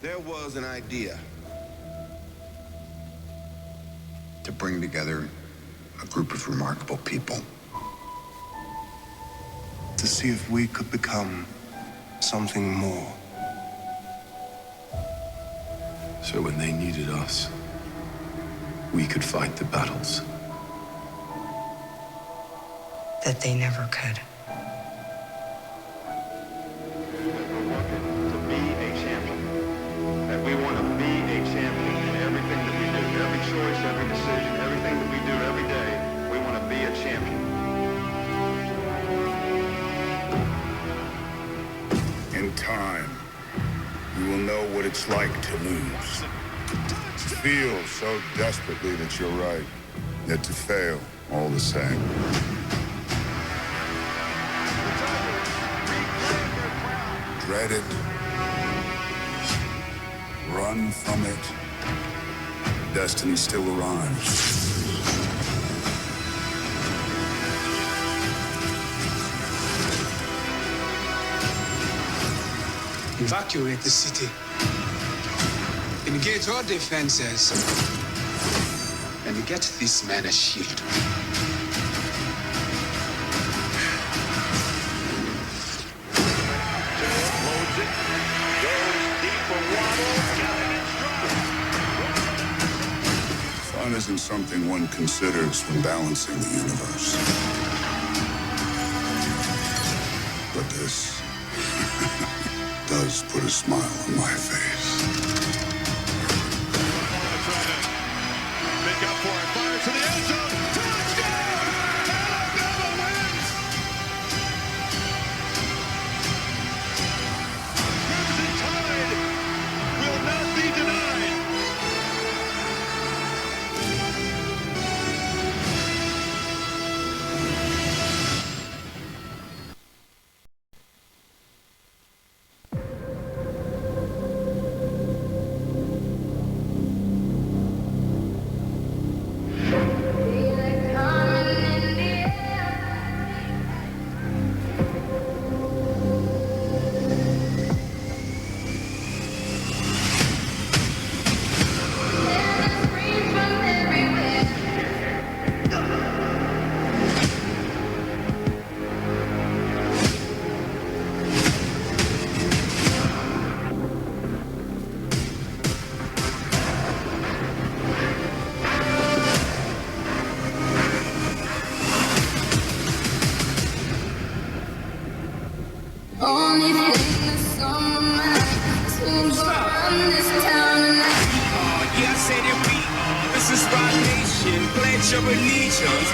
There was an idea to bring together a group of remarkable people. To see if we could become something more. So when they needed us, we could fight the battles that they never could. To be a champion. That we want to be a champion in everything that we do. Every choice, every decision, everything that we do every day, we want to be a champion. In time, you will know what it's like to lose. To feel so desperately that you're right, yet to fail all the same. Dread it. Run from it. Destiny still arrives. Evacuate the city. Engage all defenses. And get this man a shield. Fun isn't something one considers when balancing the universe. But this does put a smile on my face. Pick up for it, fires to the end zone. Touchdown! Alabama wins! Crimson Tide will not be denied. Only thing that's on my mind is who's gonna run this town tonight. Yeah, I say that we are. This is Rock Nation. Pledge your allegiance.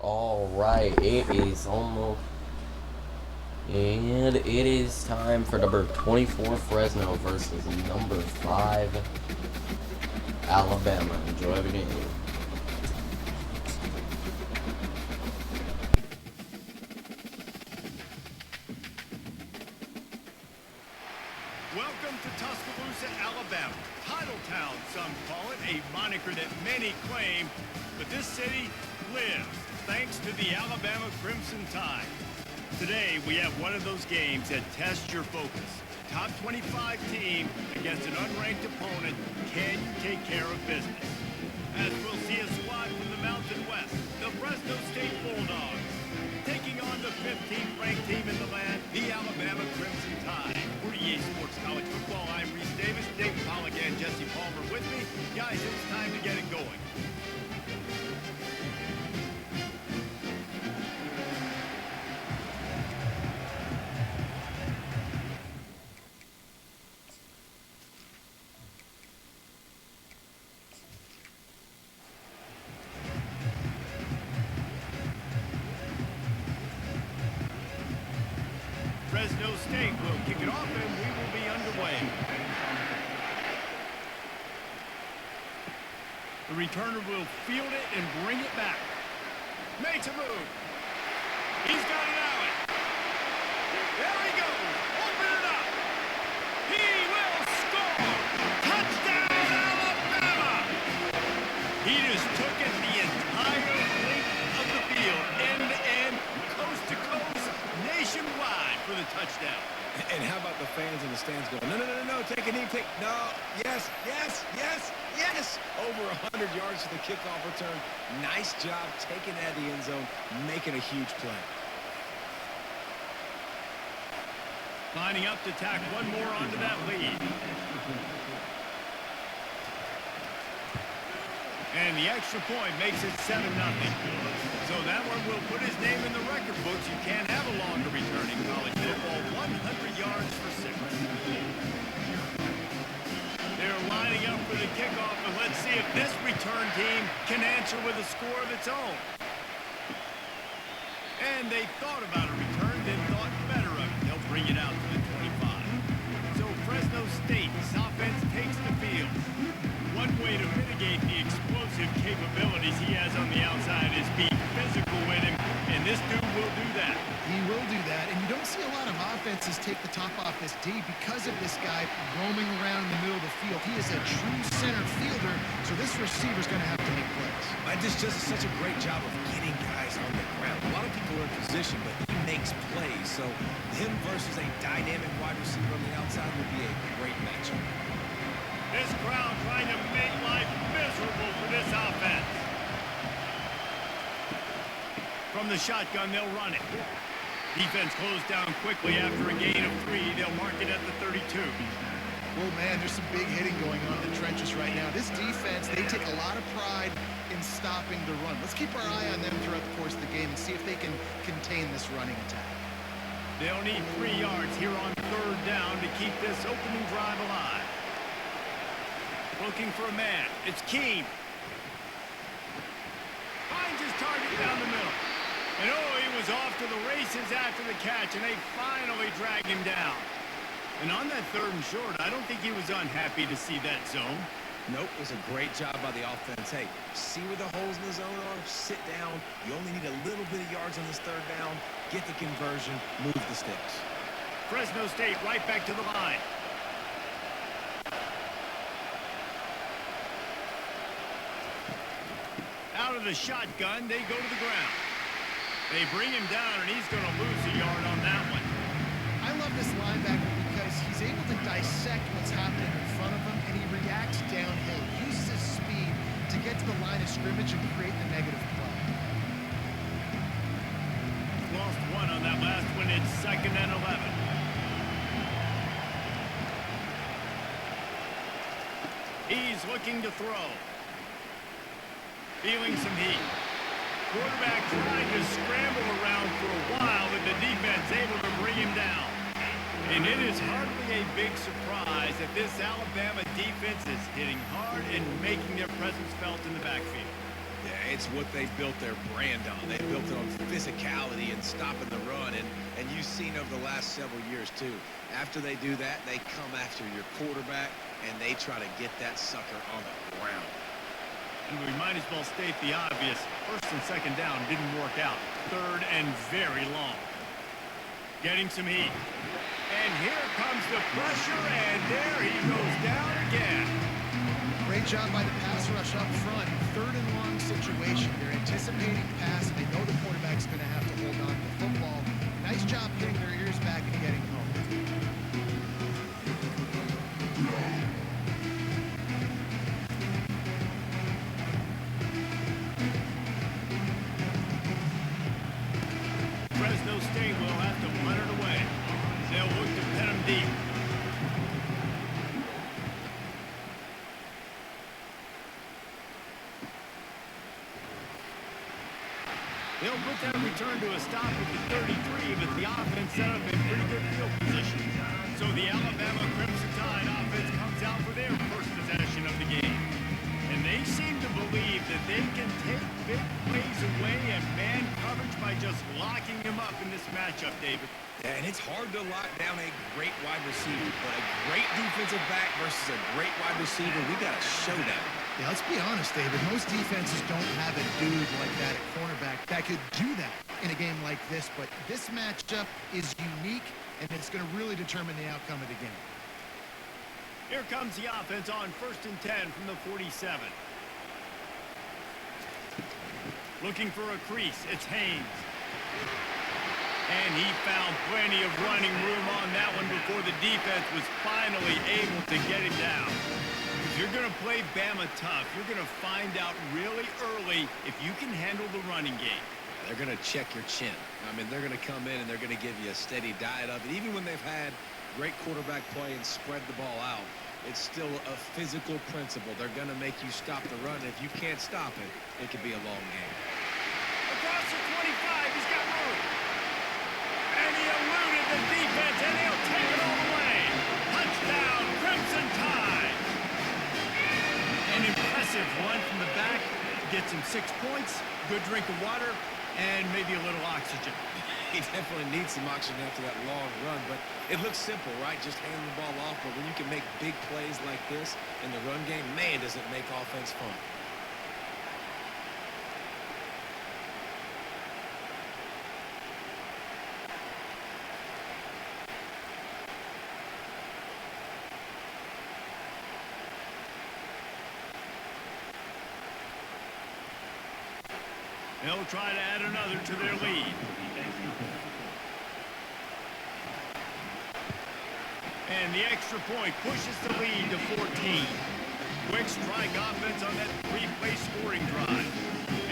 Alright, it is almost, and it is time for number 24 Fresno versus number 5 Alabama. Enjoy the game. Welcome to Tuscaloosa, Alabama. Titletown, some call it, a moniker that many claim, but this city lives thanks to the Alabama Crimson Tide. Today, we have one of those games that tests your focus. Top 25 team against an unranked opponent. Can you take care of business? As we'll see a squad from the Mountain West, the Fresno State Bulldogs, taking on the 15th ranked team in the land, the Alabama Crimson Tide. We're EA Sports College Football. I'm Reese Davis, Dave Pollock, and Jesse Palmer with me. Guys, it's time to get it going. Fresno State will kick it off, and we will be underway. The returner will field it and bring it back. Makes a move. He's got it out. There he goes. Open it up. He will score. Touchdown, Alabama. He just took it the entire length of the field, end to end, coast to coast, nationwide for the touchdown. And how about the fans in the stands going, no, no, no, no, take a knee, no, yes, yes, yes, yes. Over 100 yards to the kickoff return. Nice job taking that to the end zone, making a huge play. Lining up to tack one more onto that lead. And the extra point makes it 7-0. So that one will put his name in the record books. You can't have a longer return in college football. 100 yards for 6. They're lining up for the kickoff, and let's see if this return team can answer with a score of its own. And they thought about a return, then thought better of it. They'll bring it out to the 25. So Fresno State's offense takes the field. One way to mitigate the explosive capabilities he has on the outside is be physical with him, and this dude will do that. He will do that, and you don't see a lot of offenses take the top off this D because of this guy roaming around in the middle of the field. He is a true center fielder, so this receiver's going to have to make plays. And this just is such a great job of getting guys on the ground. A lot of people are in position, but he makes plays, so him versus a dynamic wide receiver on the outside would be a great matchup. This crowd trying to make life miserable for this offense. From the shotgun, they'll run it. Defense closed down quickly after a gain of 3. They'll mark it at the 32. Well, man, there's some big hitting going on in the trenches right now. This defense, they take a lot of pride in stopping the run. Let's keep our eye on them throughout the course of the game and see if they can contain this running attack. They'll need 3 yards here on 3rd down to keep this opening drive alive. Looking for a man. It's Keene. Finds his target down the middle. And oh, he was off to the races after the catch, and they finally drag him down. And on that 3rd and short, I don't think he was unhappy to see that zone. Nope, it was a great job by the offense. Hey, see where the holes in the zone are? Sit down. You only need a little bit of yards on this 3rd down. Get the conversion. Move the sticks. Fresno State right back to the line. Out of the shotgun, they go to the ground. They bring him down, and he's going to lose a yard on that one. I love this linebacker because he's able to dissect what's happening in front of him, and he reacts downhill. He uses his speed to get to the line of scrimmage and create the negative play. Lost 1 on that last one. It's 2nd and 11. He's looking to throw. Feeling some heat. Quarterback trying to scramble around for a while, but the defense able to bring him down. And it is hardly a big surprise that this Alabama defense is hitting hard and making their presence felt in the backfield. Yeah, it's what they built their brand on. They built it on physicality and stopping the run, and you've seen over the last several years, too. After they do that, they come after your quarterback, and they try to get that sucker on the ground. And we might as well state the obvious. 1st and 2nd down didn't work out. 3rd and very long. Getting some heat. And here comes the pressure, and there he goes down again. Great job by the pass rush up front. 3rd and long situation. They're anticipating pass, and they know the quarterback's going to have to hold on to the football. Nice job getting their ears back and getting home. Fresno State will have to run it away. They'll look to pin him deep. They'll put that return to a stop at the 33, but the offense set up in pretty good field position. So the Alabama Crimson Tide offense comes out for their first possession of the game. And they seem to believe that they can take big plays away and man coverage by just locking locking him up in this matchup, David. Yeah, and it's hard to lock down a great wide receiver, but a great defensive back versus a great wide receiver, we got a showdown. Yeah, let's be honest, David. Most defenses don't have a dude like that at cornerback that could do that in a game like this, but this matchup is unique, and it's going to really determine the outcome of the game. Here comes the offense on 1st and 10 from the 47. Looking for a crease, it's Haynes. And he found plenty of running room on that one before the defense was finally able to get him down. If you're going to play Bama tough, you're going to find out really early if you can handle the running game. They're going to check your chin. I mean, they're going to come in and they're going to give you a steady diet of it. Even when they've had great quarterback play and spread the ball out, it's still a physical principle. They're going to make you stop the run. If you can't stop it, it could be a long game. Across the 25, he's got room. And he eluded the defense, and he'll take it all the way. Touchdown, Crimson Tide. An impressive run from the back. Gets him 6 points, good drink of water, and maybe a little oxygen. He definitely needs some oxygen after that long run, but it looks simple, right? Just handing the ball off, but when you can make big plays like this in the run game, man, does it make offense fun. They'll try to add another to their lead. And the extra point pushes the lead to 14. Quick strike offense on that 3-play scoring drive.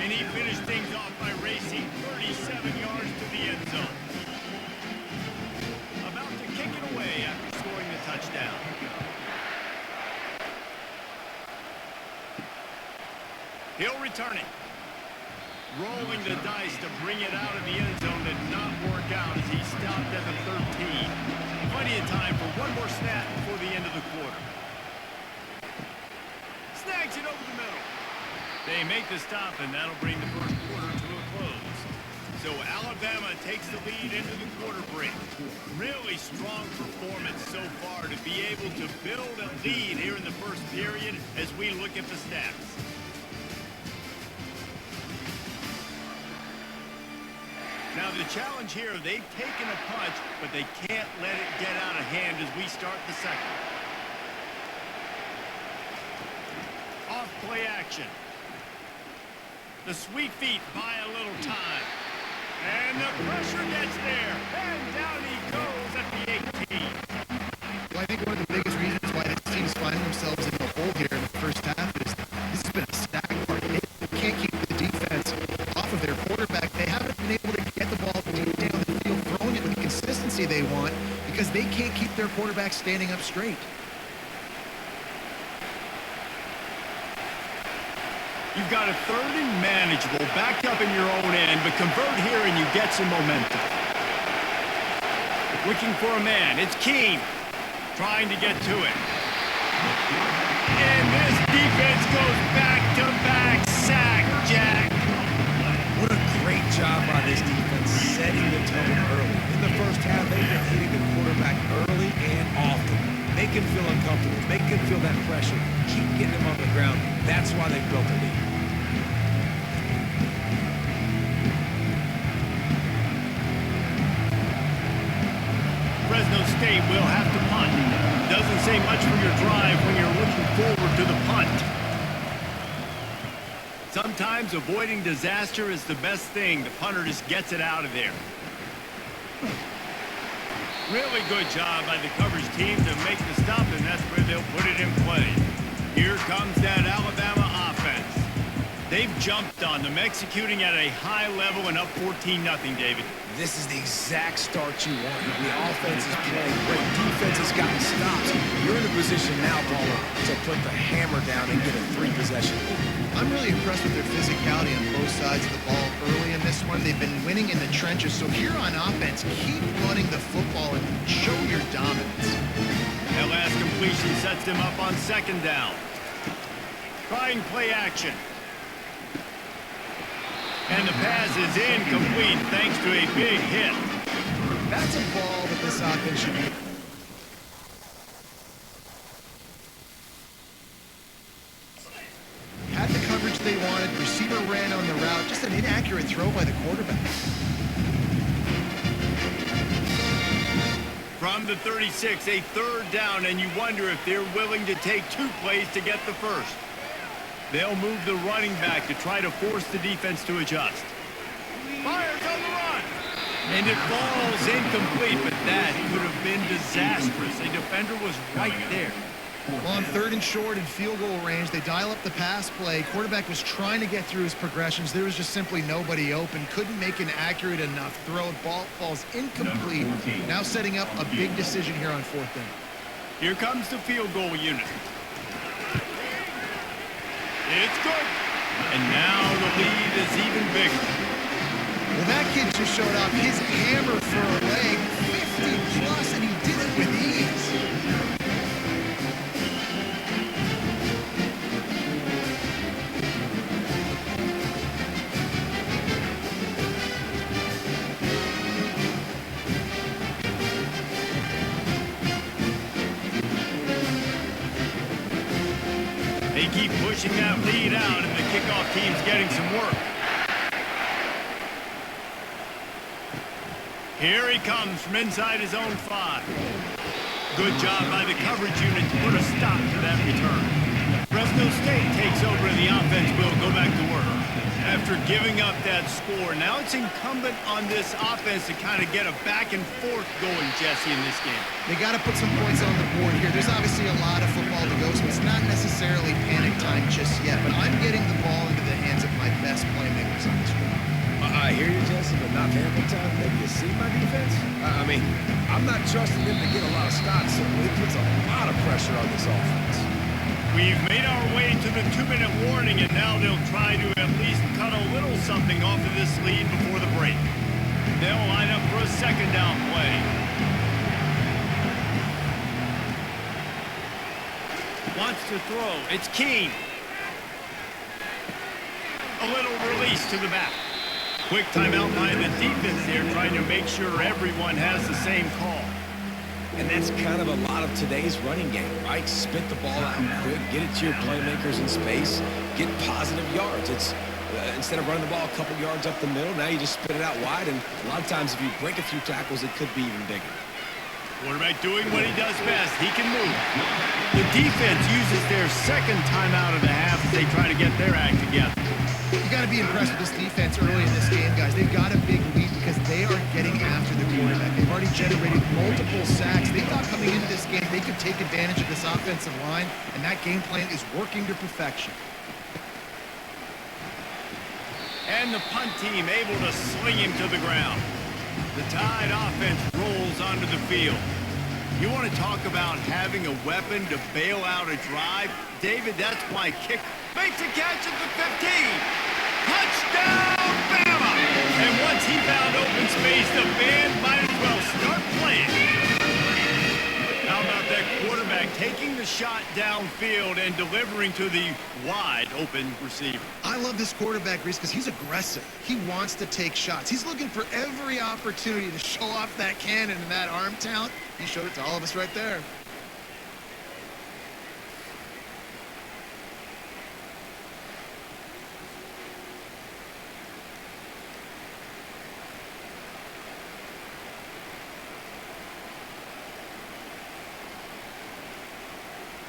And he finished things off by racing 37 yards to the end zone. About to kick it away after scoring the touchdown. He'll return it. Rolling the dice to bring it out of the end zone did not work out as he stopped at the 13. Plenty of time for one more snap before the end of the quarter. Snags it over the middle. They make the stop, and that'll bring the first quarter to a close. So Alabama takes the lead into the quarter break. Really strong performance so far to be able to build a lead here in the first period as we look at the stats. Now the challenge here, they've taken a punch, but they can't let it get out of hand as we start the second. Off play action. The sweet feet buy a little time. And the pressure gets there. And down he goes at the 18. Well, I think one of the biggest reasons why this team's finding themselves in the hole here in the first half is this has been a stagnant part. They can't keep the defense off of their quarterback. They haven't been able to get the ball deep down the field, throwing it with the consistency they want because they can't keep their quarterback standing up straight. You've got a 3rd and manageable, backed up in your own end, but convert here and you get some momentum. Looking for a man, it's Keene, trying to get to it. And this defense goes back-to-back sack, Jack. What a great job by this defense setting the tone early. In the first half, they've been hitting the quarterback early and often. Make him feel uncomfortable. Make him feel that pressure. Keep getting him on the ground. That's why they built the lead. Fresno State will have to punt. Doesn't say much for your drive when you're looking forward to the punt. Sometimes avoiding disaster is the best thing. The punter just gets it out of there. Really good job by the coverage team to make the stop, and that's where they'll put it in play. Here comes that Alabama offense. They've jumped on them, executing at a high level and up 14-0, David. This is the exact start you want. The offense is playing great. Defense has gotten stops. You're in a position now, Paula, to put the hammer down and get a 3-possession lead. I'm really impressed with their physicality on both sides of the ball early in this one. They've been winning in the trenches. So here on offense, keep running the football and show your dominance. That last completion sets them up on 2nd down. Trying play action. And the pass is incomplete thanks to a big hit. That's a ball that this offense should be. Had the coverage they wanted. Receiver ran on the route. Just an inaccurate throw by the quarterback. From the 36, a third down, and you wonder if they're willing to take 2 plays to get the first. They'll move the running back to try to force the defense to adjust. Fires on the run. And it falls incomplete, but that could have been disastrous. A defender was right there. On 3rd and short in field goal range, they dial up the pass play. Quarterback was trying to get through his progressions. There was just simply nobody open. Couldn't make an accurate enough throw. Ball falls incomplete. Now setting up a big decision here on 4th down. Here comes the field goal unit. It's good. And now the lead is even bigger. Well, that kid just showed off his hammer for a leg, 50 plus, and he did it with ease. They keep pushing that lead out, and the kickoff team's getting some work. Here he comes from inside his own 5. Good job by the coverage unit to put a stop to that return. Fresno State takes over and the offense will go back to work. After giving up that score, now it's incumbent on this offense to kind of get a back and forth going, Jesse, in this game. They got to put some points on the board here. There's obviously a lot of football to go, so it's not necessarily panic time just yet, but I'm getting the ball into the hands of my best playmakers on this drive. I hear you, Jesse, but not panic time. Have you see my defense? I mean, I'm not trusting them to get a lot of stops, so it puts a lot of pressure on this offense. We've made our way to the 2-minute warning, and now they'll try to at least cut a little something off of this lead before the break. They'll line up for a 2nd down play. Wants to throw. It's King. A little release to the back. Quick timeout by the defense there, trying to make sure everyone has the same call. And that's kind of a lot of today's running game, right? Spit the ball out quick, get it to your playmakers in space, get positive yards. It's instead of running the ball a couple yards up the middle, now you just spit it out wide, and a lot of times if you break a few tackles, it could be even bigger. Quarterback doing what he does best. He can move. The defense uses their 2nd timeout of the half as they try to get their act together. You got to be impressed with this defense early in this game, guys. They've got a big lead because they are getting after the quarterback. They've already generated multiple sacks. They thought coming into this game they could take advantage of this offensive line, and that game plan is working to perfection. And the punt team able to sling him to the ground. The Tide offense rolls onto the field. You want to talk about having a weapon to bail out a drive? David, that's my kicker. Makes a catch at the 15. Touchdown, Bama! And once he found open space, the band might as well start playing. How about that quarterback taking the shot downfield and delivering to the wide open receiver? I love this quarterback, Reese, because he's aggressive. He wants to take shots. He's looking for every opportunity to show off that cannon and that arm talent. He showed it to all of us right there.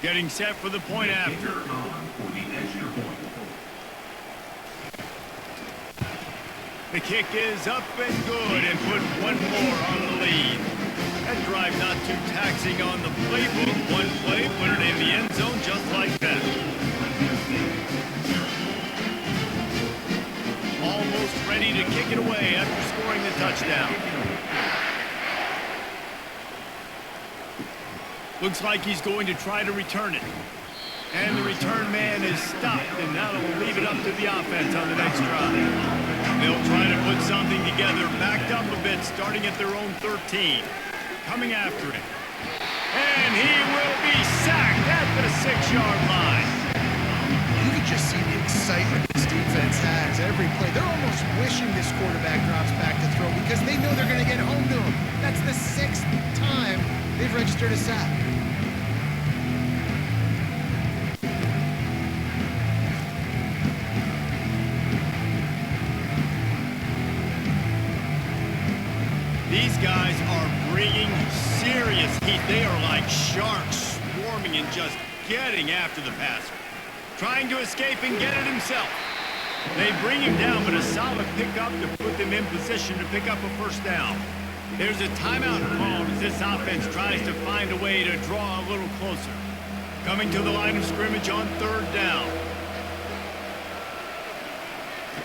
Getting set for the point after. The kick is up and good and put one more on the lead. That drive not too taxing on the playbook. One play, put it in the end zone just like that. Almost ready to kick it away after scoring the touchdown. Looks like he's going to try to return it. And the return man is stopped, and now they'll leave it up to the offense on the next drive. They'll try to put something together, backed up a bit, starting at their own 13. Coming after it. And he will be sacked at the 6-yard line. You could just see the excitement this defense has every play. They're almost wishing this quarterback drops back to throw because they know they're going to get home to him. That's the 6th time they've registered a sack. These guys are bringing serious heat. They are like sharks swarming and just getting after the passer. Trying to escape and get it himself. They bring him down, but a solid pickup to put them in position to pick up a first down. There's a timeout called as this offense tries to find a way to draw a little closer. Coming to the line of scrimmage on 3rd down.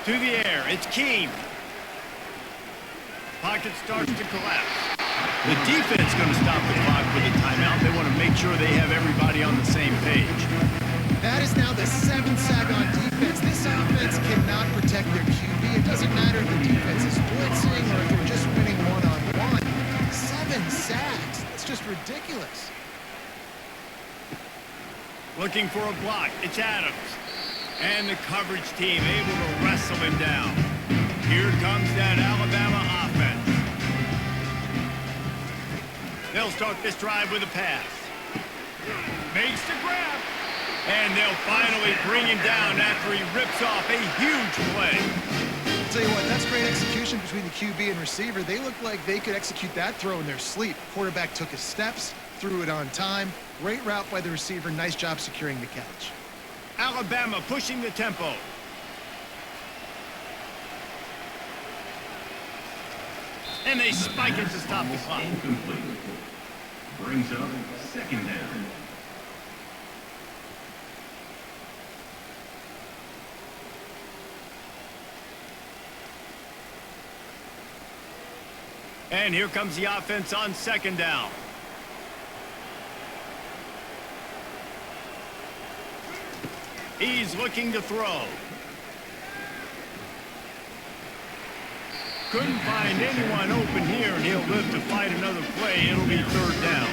To the air, it's Keene. Pocket starts to collapse. The defense going to stop the clock with a timeout. They want to make sure they have everybody on the same page. That is now the 7th sack on defense. This offense cannot protect their QB. It doesn't matter if the defense is blitzing or if they're just winning one-on-one. 7 sacks. That's just ridiculous. Looking for a block. It's Adams. And the coverage team able to wrestle him down. Here comes that Alabama offense. They'll start this drive with a pass. Makes the grab. And they'll finally bring him down after he rips off a huge play. I'll tell you what, that's great execution between the QB and receiver. They look like they could execute that throw in their sleep. Quarterback took his steps, threw it on time. Great route by the receiver. Nice job securing the catch. Alabama pushing the tempo. And they spike it to stop the clock. Brings up 2nd down. And here comes the offense on 2nd down. He's looking to throw. Couldn't find anyone open here, and he'll live to fight another play. It'll be 3rd down.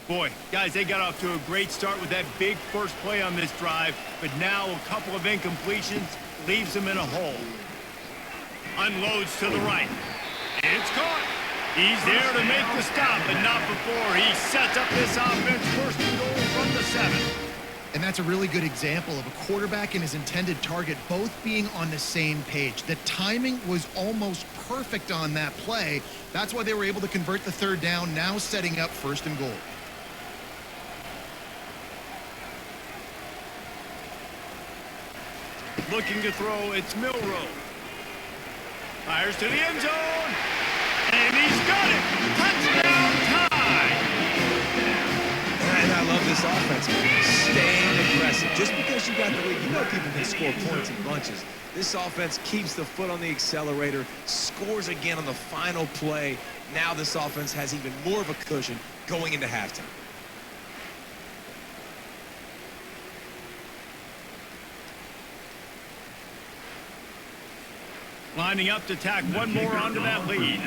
Boy, guys, they got off to a great start with that big first play on this drive, but now a couple of incompletions leaves them in a hole. Unloads to the right. It's caught. He's there to make the stop, but not before he sets up this offense 1st and goal from the 7. And that's a really good example of a quarterback and his intended target both being on the same page. The timing was almost perfect on that play. That's why they were able to convert the 3rd down, now setting up 1st and goal. Looking to throw, it's Milrow. Fires to the end zone. And he's got it. Touchdown tie. And I love this offense, man. Staying aggressive. Just because you got the lead, you know people can score points in bunches. This offense keeps the foot on the accelerator, scores again on the final play. Now this offense has even more of a cushion going into halftime. Lining up to tack one more onto that lead.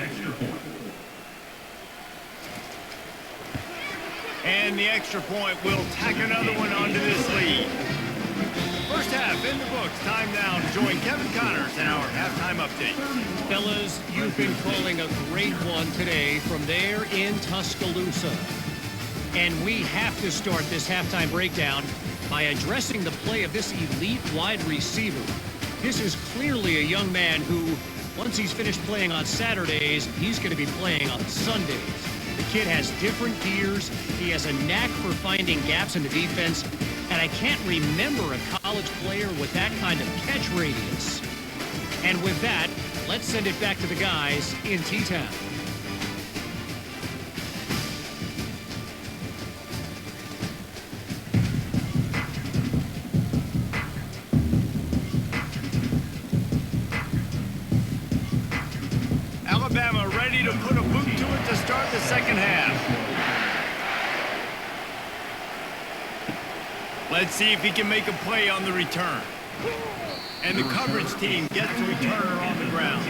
And the extra point will tack another one onto this lead. First half in the books. Time now to join Kevin Connors in our halftime update. Fellas, you've been calling a great one today from there in Tuscaloosa. And we have to start this halftime breakdown by addressing the play of this elite wide receiver. This is clearly a young man who, once he's finished playing on Saturdays, he's going to be playing on Sundays. The kid has different gears. He has a knack for finding gaps in the defense. And I can't remember a college player with that kind of catch radius. And with that, let's send it back to the guys in T-Town. Alabama ready to put a boot to it to start the second half. Let's see if he can make a play on the return. And the coverage team gets the returner on the ground.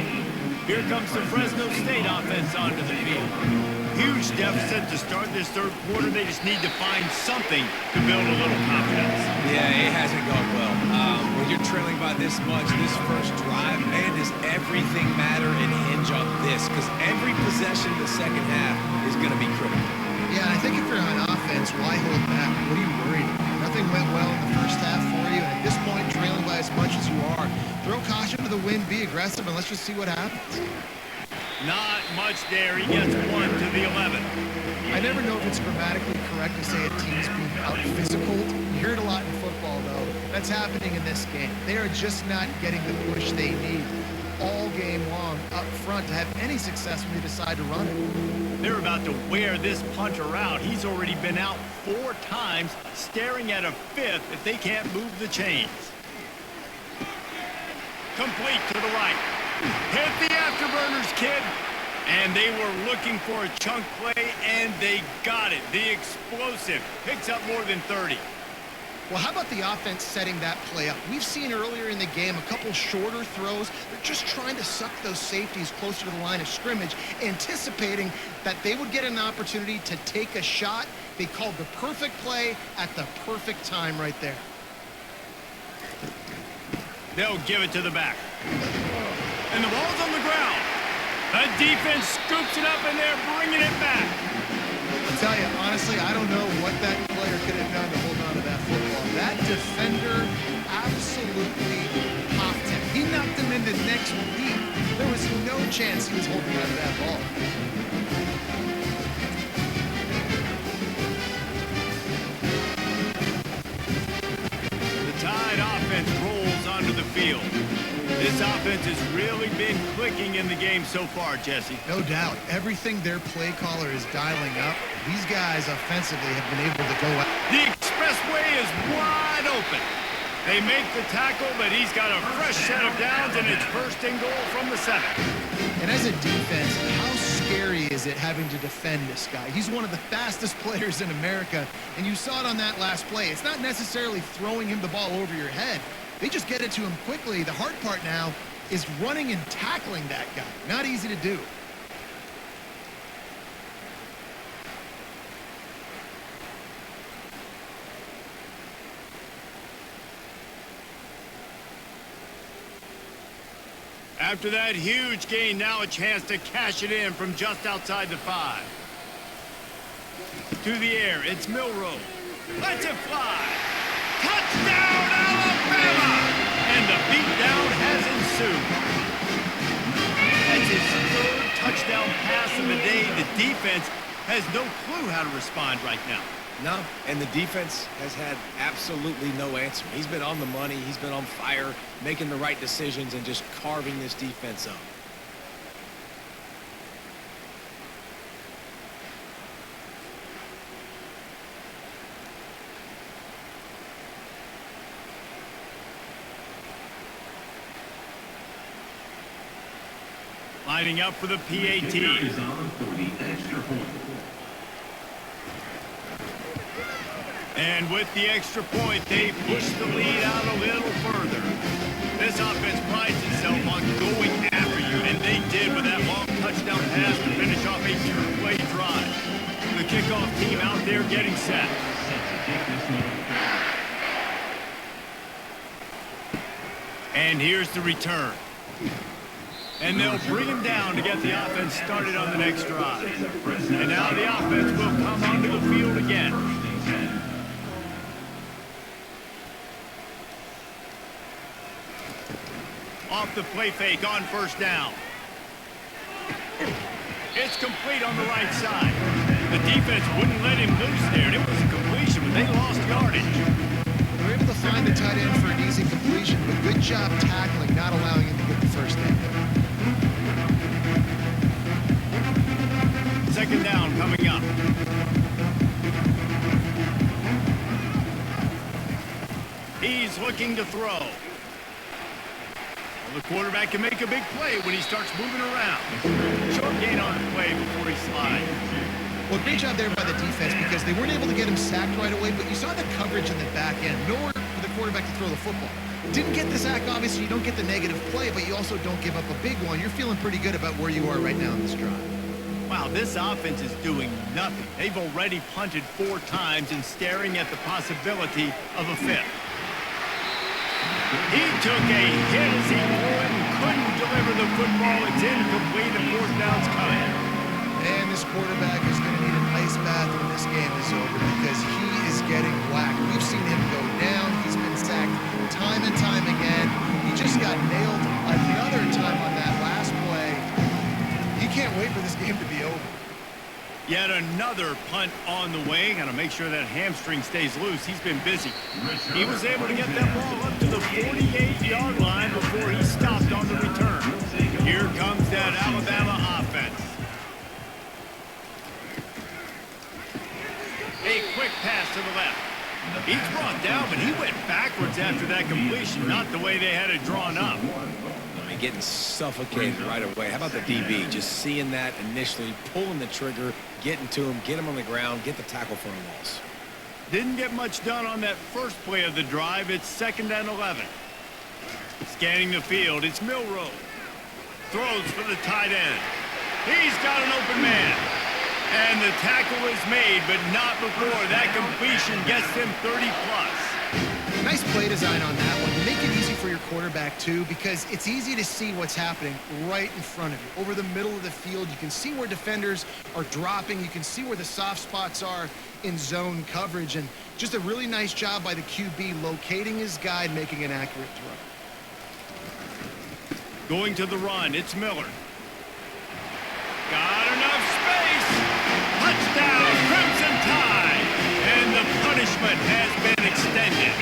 Here comes the Fresno State offense onto the field. Huge deficit to start this third quarter. They just need to find something to build a little confidence. Yeah, it hasn't gone well. When you're trailing by this much, this first drive, man, does everything matter and hinge on this? Because every possession in the second half is going to be critical. Yeah, I think if you're on offense, why hold back? What are you worried about? Nothing went well in the first half for you, and at this point, trailing by as much as you are, throw caution to the wind, be aggressive, and let's just see what happens. Not much there. He gets 1 to the 11. I never know if it's grammatically correct to say a team's being out-physical. You hear it a lot in football, though. That's happening in this game. They are just not getting the push they need all game long up front to have any success when they decide to run it. They're about to wear this punter out. He's already been out 4 times, staring at a 5th if they can't move the chains. Complete to the right. Hit the afterburners, kid. And they were looking for a chunk play, and they got it. The explosive picks up more than 30. Well, how about the offense setting that play up? We've seen earlier in the game a couple shorter throws. They're just trying to suck those safeties closer to the line of scrimmage, anticipating that they would get an opportunity to take a shot. They called the perfect play at the perfect time right there. They'll give it to the back. And the ball's on the ground. The defense scoops it up, and they're bringing it back. I'll tell you, honestly, I don't know what that player could have done to hold on to that football. That defender absolutely popped him. He knocked him into next week. There was no chance he was holding on to that ball. The Tide offense rolls onto the field. This offense has really been clicking in the game so far, Jesse. No doubt. Everything their play caller is dialing up, these guys offensively have been able to go out. The expressway is wide open. They make the tackle, but he's got a fresh set of downs, and it's first and goal from the 7. And as a defense, how scary is it having to defend this guy? He's one of the fastest players in America, and you saw it on that last play. It's not necessarily throwing him the ball over your head. They just get it to him quickly. The hard part now is running and tackling that guy. Not easy to do. After that huge gain, now a chance to cash it in from just outside the 5. To the air, it's Milroe. Lets it fly. Touchdown, Alabama! And the beatdown has ensued. That's his 3rd touchdown pass of the day. The defense has no clue how to respond right now. No, and the defense has had absolutely no answer. He's been on the money. He's been on fire, making the right decisions and just carving this defense up. Lining up for the PAT. And with the extra point, they push the lead out a little further. This offense prides itself on going after you, and they did with that long touchdown pass to finish off a 2-play drive. The kickoff team out there getting set. And here's the return. And they'll bring him down to get the offense started on the next drive. And now the offense will come onto the field again. Off the play fake on first down. It's complete on the right side. The defense wouldn't let him loose there. It was a completion, but they lost yardage. They were able to find the tight end for an easy completion, but good job tackling, not allowing him to get the first down. Second down coming up. He's looking to throw. Well, the quarterback can make a big play when he starts moving around. Short gain on the play before he slides. Well, great job there by the defense because they weren't able to get him sacked right away, but you saw the coverage in the back end. Nowhere for the quarterback to throw the football. Didn't get the sack, obviously. You don't get the negative play, but you also don't give up a big one. You're feeling pretty good about where you are right now in this drive. Wow, this offense is doing nothing. They've already punted 4 times and staring at the possibility of a 5th. He took a hit as he threw it and couldn't deliver the football. It's incomplete and 4th down's coming. And this quarterback is going to need an ice bath when this game is over because he is getting whacked. We've seen him go down. He's been sacked time and time again. He just got nailed another time on that last play. He can't wait for this game to be over. Yet another punt on the way. Got to make sure that hamstring stays loose. He's been busy. He was able to get that ball up to the 48-yard line before he stopped on the return. Here comes that Alabama offense. A quick pass to the left. He's brought down, but he went backwards after that completion, not the way they had it drawn up. I mean, getting suffocated right away. How about the DB? Just seeing that initially, pulling the trigger, getting to him, get him on the ground, get the tackle for a loss. Didn't get much done on that first play of the drive. It's 2nd and 11. Scanning the field, it's Milroe. Throws for the tight end. He's got an open man. And the tackle is made, but not before that completion gets them 30+. Nice play design on that one. You make it easy for your quarterback, too, because it's easy to see what's happening right in front of you. Over the middle of the field, you can see where defenders are dropping. You can see where the soft spots are in zone coverage. And just a really nice job by the QB locating his guy and making an accurate throw. Going to the run, it's Miller. Got enough space. Touchdown, Crimson Tide. And the punishment has been extended.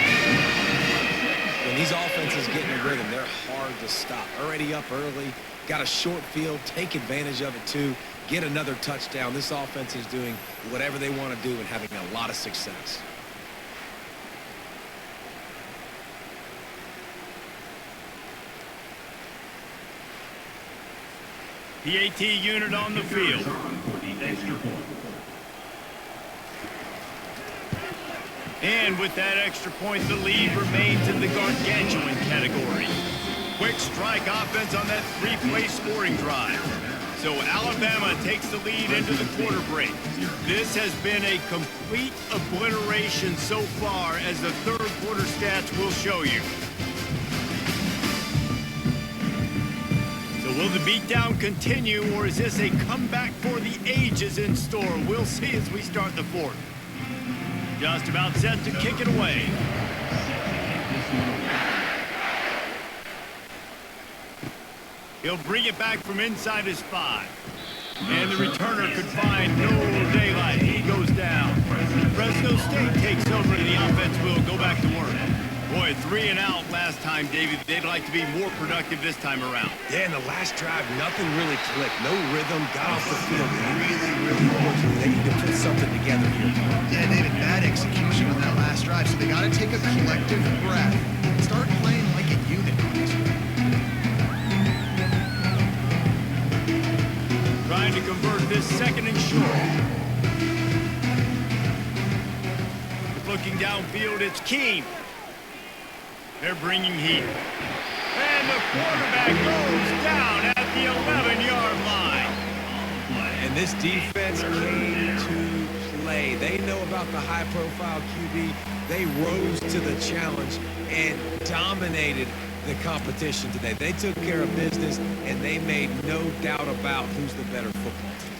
When these offenses get in a rhythm, they're hard to stop. Already up early, got a short field, take advantage of it too, get another touchdown. This offense is doing whatever they want to do and having a lot of success. PAT unit on the field. And with that extra point, the lead remains in the gargantuan category. Quick strike offense on that 3-play scoring drive. So Alabama takes the lead into the quarter break. This has been a complete obliteration so far, as the third quarter stats will show you. So will the beatdown continue, or is this a comeback for the ages in store? We'll see as we start the fourth. Just about set to kick it away. He'll bring it back from inside his 5. And the returner could find no daylight. He goes down. Fresno State takes over, and the offense will go back to work. Boy, 3 and out last time, David. They'd like to be more productive this time around. Yeah, in the last drive, nothing really clicked. No rhythm, got off the field really quickly. They need to put something together here. Yeah, David, bad execution on that last drive, so they got to take a collective breath and start playing like a unit on this one. Trying to convert this 2nd and short. Looking downfield, it's Keene. They're bringing heat. And the quarterback goes down at the 11-yard line. And this defense came to play. They know about the high-profile QB. They rose to the challenge and dominated the competition today. They took care of business, and they made no doubt about who's the better football team.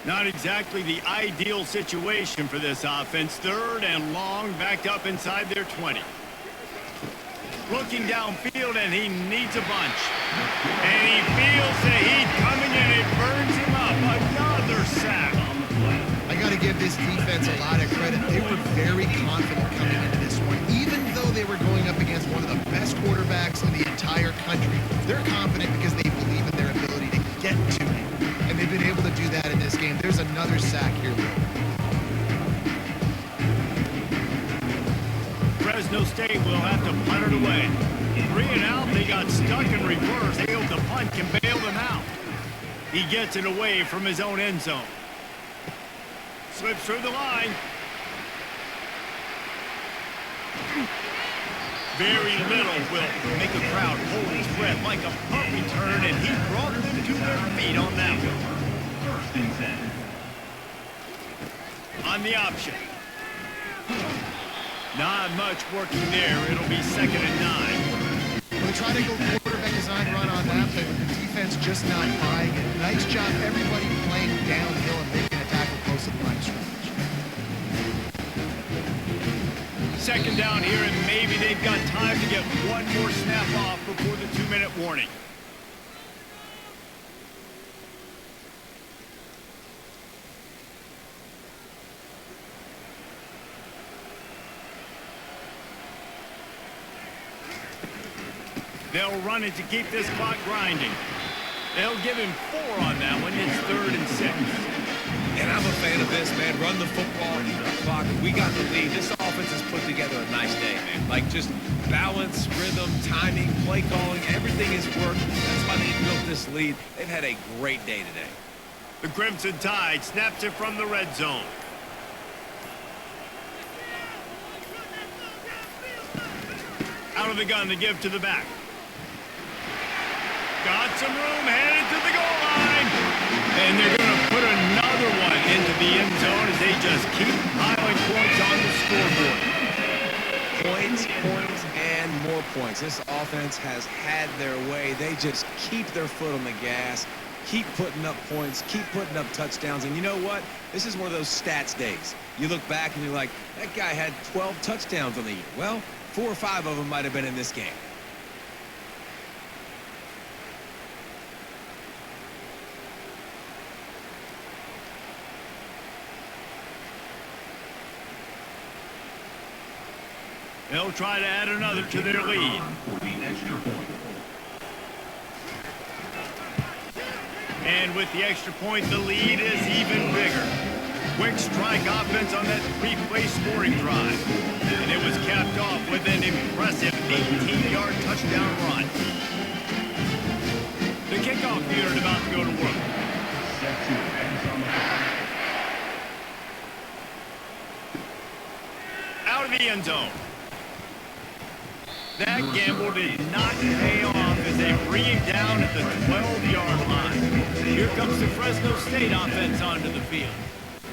Not exactly the ideal situation for this offense. 3rd and long, backed up inside their 20. Looking downfield, and he needs a bunch. And he feels the heat coming, and it burns him up. Another sack. I got to give this defense a lot of credit. They were very confident coming into this one. Even though they were going up against one of the best quarterbacks in the entire country, they're confident because they believe in their ability to get to him. And they've been able to do that in this game. There's another sack here, Will. Fresno State will have to punt it away. 3 and out, they got stuck in reverse. They hope the punt can bail them out. He gets it away from his own end zone. Slips through the line. Very little will make a crowd hold its breath like a punt return, and he brought them to their feet on that one. First and 10. On the option. Not much working there. It'll be 2nd and 9. Well, they try to go quarterback design run on that play, but the defense just not buying it. Nice job, everybody playing downhill and making a tackle close to the line of scrimmage. 2nd down here, and maybe they've got time to get one more snap off before the 2-minute warning. They'll run it to keep this clock grinding. They'll give him 4 on that one. It's 3rd and 6. And I'm a fan of this, man. Run the football, eat the clock. We got the lead. This offense has put together a nice day, man. Like, just balance, rhythm, timing, play calling, everything has worked. That's why they built this lead. They've had a great day today. The Crimson Tide snaps it from the red zone. Out of the gun to give to the back. Got some room, headed to the goal line. And they're going to put another one into the end zone as they just keep piling points on the scoreboard. Points, and more points. This offense has had their way. They just keep their foot on the gas, keep putting up points, keep putting up touchdowns. And you know what? This is one of those stats days. You look back and you're like, that guy had 12 touchdowns on the year. Well, 4 or 5 of them might have been in this game. They'll try to add another to their lead. And with the extra point, the lead is even bigger. Quick strike offense on that 3-play scoring drive. And it was capped off with an impressive 18-yard touchdown run. The kickoff unit about to go to work. Out of the end zone. That gamble did not pay off as they bring him down at the 12-yard line. Here comes the Fresno State offense onto the field.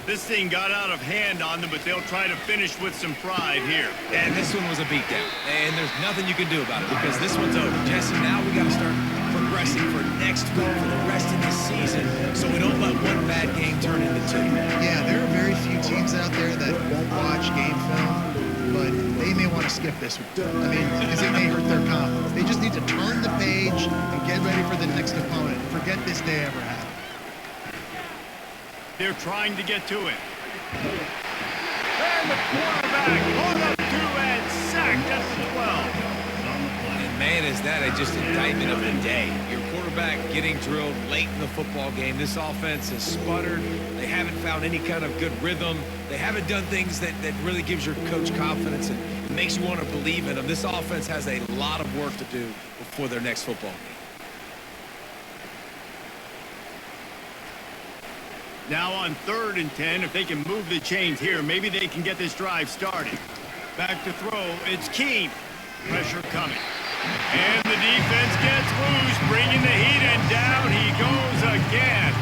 This thing got out of hand on them, but they'll try to finish with some pride here. And this one was a beatdown. And there's nothing you can do about it because this one's over. Jesse, now we got to start progressing for next week for the rest of the season so we don't let one bad game turn into 2. Yeah, there are very few teams out there that won't watch game film, but they may want to skip this one. I mean, because it may hurt their confidence. They just need to turn the page and get ready for the next opponent. Forget this day ever happened. They're trying to get to it. And the quarterback caught up to and sacked at the 12. And man, is that just indictment of the day. Your quarterback getting drilled late in the football game. This offense has sputtered. They haven't found any kind of good rhythm. They haven't done things that really gives your coach confidence and makes you want to believe in them. This offense has a lot of work to do before their next football game. Now on 3rd and 10, if they can move the chains here, maybe they can get this drive started. Back to throw, it's Keene. Pressure coming. And the defense gets loose, bringing the heat, and down he goes again.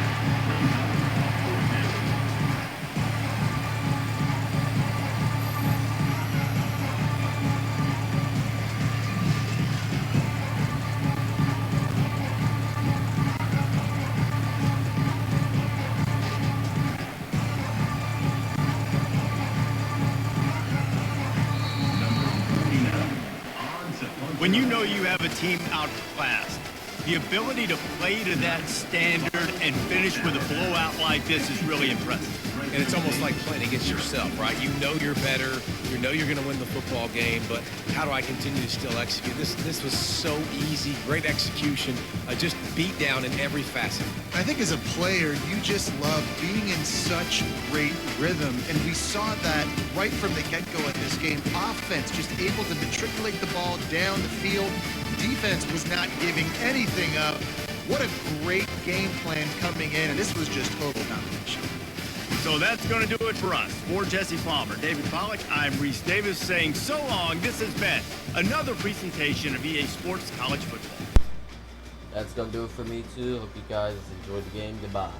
When you know you have a team outclassed, the ability to play to that standard and finish with a blowout like this is really impressive. And it's almost like playing against yourself, right? You know you're better. You know you're going to win the football game, but how do I continue to still execute? This was so easy, great execution, just beat down in every facet. I think as a player, you just love being in such great rhythm, and we saw that right from the get-go of this game. Offense just able to matriculate the ball down the field. Defense was not giving anything up. What a great game plan coming in, and this was just total domination. So that's going to do it for us. For Jesse Palmer, David Pollack, I'm Reese Davis saying so long. This has been another presentation of EA Sports College Football. That's going to do it for me, too. Hope you guys enjoyed the game. Goodbye.